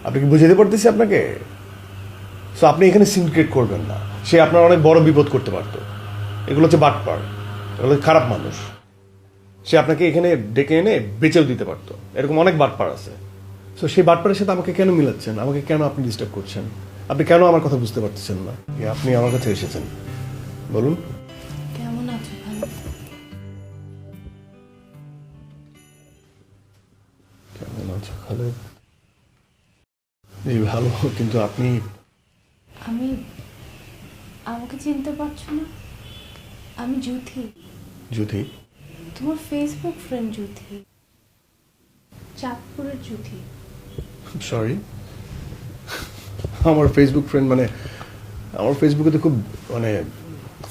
আপনি কি বুঝাতে পারতেছি আপনাকে? সো আপনি এখানে সিনক্রেট করবেন না, সে আপনার অনেক বড় বিপদ করতে পারতো। এগুলো হচ্ছে বাটপার, এগুলো হচ্ছে খারাপ মানুষ। সে আপনাকে এখানে ডেকে এনে বেচেও দিতে পারতো, এরকম অনেক বাটপার আছে। সো সেই বাটপারের সাথে আমাকে কেন মিলাচ্ছেন? আমাকে কেন আপনি ডিস্টার্ব করছেন? আপনি কেন আমার কথা বুঝতে পারতেছেন না? আপনি আমার কাছে এসেছেন, বলুন। কেমন আছো ভালো? কেমন আছো খালেদ? জি ভালো, কিন্তু আপনি আমি আমাকে চিনতে পারছো না? আমি জুথি, যদি তোমার ফেসবুক ফ্রেন্ড জুথি, চাঁদপুরের জুথি। সরি, আমার ফেসবুক ফ্রেন্ড মানে আমার ফেসবুকে তো খুব মানে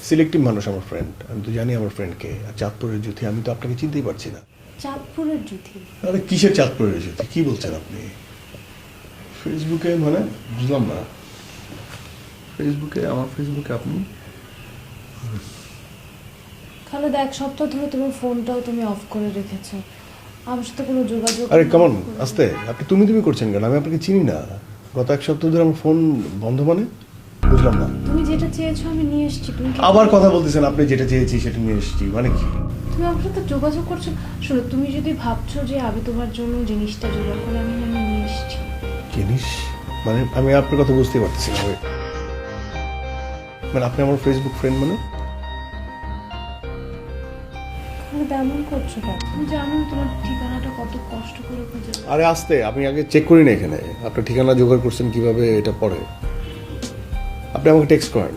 সিলেক্টিভ মানুষ আমার ফ্রেন্ড। আমি তো জানি আমার ফ্রেন্ডকে। আর চাঁদপুরের জুথি, আমি তো আপনাকে চিনতেই পারছি না। চাঁদপুরের জুথি? আরে কিসের চাঁদপুরের জুথি? কি বলছেন আপনি? ফেসবুকে মানে বুঝলাম না। ফেসবুকে, আমার ফেসবুকে আপনি? খালেদ, 1 সপ্তাহ ধরে তোমার ফোনটাও তুমি অফ করে রেখেছো, আমার সাথে কোনো যোগাযোগ। আরে কেমন আস্তে, আপনি তুমি করছেন কেন? আমি আপনাকে চিনি না। গত 1 সপ্তাহ ধরে আমার ফোন বন্ধ মানে বুঝলাম না। তুমি যেটা চেয়েছো আমি নিয়ে এসেছি, তুমি আবার কথা বলতেছেন, আপনি যেটা চেয়েছি সেটা নিয়ে এসেছি মানে কি? তুমি আমার সাথে যোগাযোগ করছো। শোনো, তুমি যদি ভাবছো যে আমি তোমার জন্য জিনিসটা জোগাড় করে আমি নিয়ে এসেছি। জিনিস মানে আমি আপনার কথা বুঝতে পারতেছি না। মানে আপনি আমার ফেসবুক ফ্রেন্ড মানে? খালেদ, এমন করছো কেন? তুমি জানো তোমার ঠিকানাটা কত কষ্ট করে খুঁজে। আরে আস্তে, আমি আগে চেক করি না এখানে আপনার ঠিকানা জোগাড় করছেন কিভাবে এটা পরে। আপনি আমাকে টেক্সট করেন,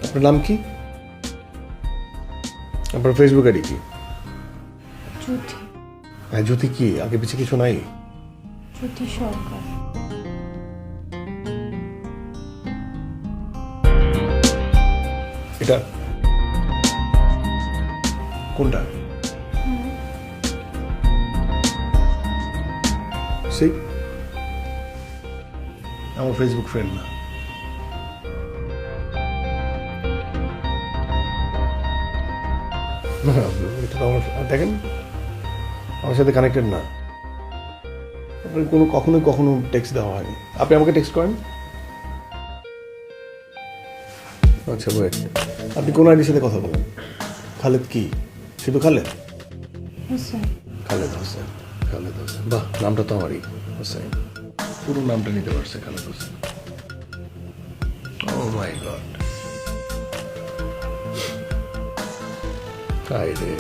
আপনার নাম কি? আপনার ফেসবুক আইডি কি? জুথি, হ্যাঁ জ্যোতি, কি আগে পিছিয়ে কিছু নাই? জুথি সরকার। এটা কোনটা? সেই আমার ফেসবুক ফ্রেন্ড না। এটা তো আমার, দেখেন আমার সাথে কানেক্টেড না। আপনার কখনো টেক্সট দেওয়া হয়নি। আপনি আমাকে টেক্সট করেন। আচ্ছা ওয়েট, আপনি কোন আইডির সাথে কথা বলেন? খালেদ কি? শুধু খালেদ? হোসেন। খালেদ হোসেন, বাহ, নামটা তো আমারই, হোসেন। পুরো নামটা নিতে পারছে, খালেদ হোসেন। ও মাই গড, তাই রে।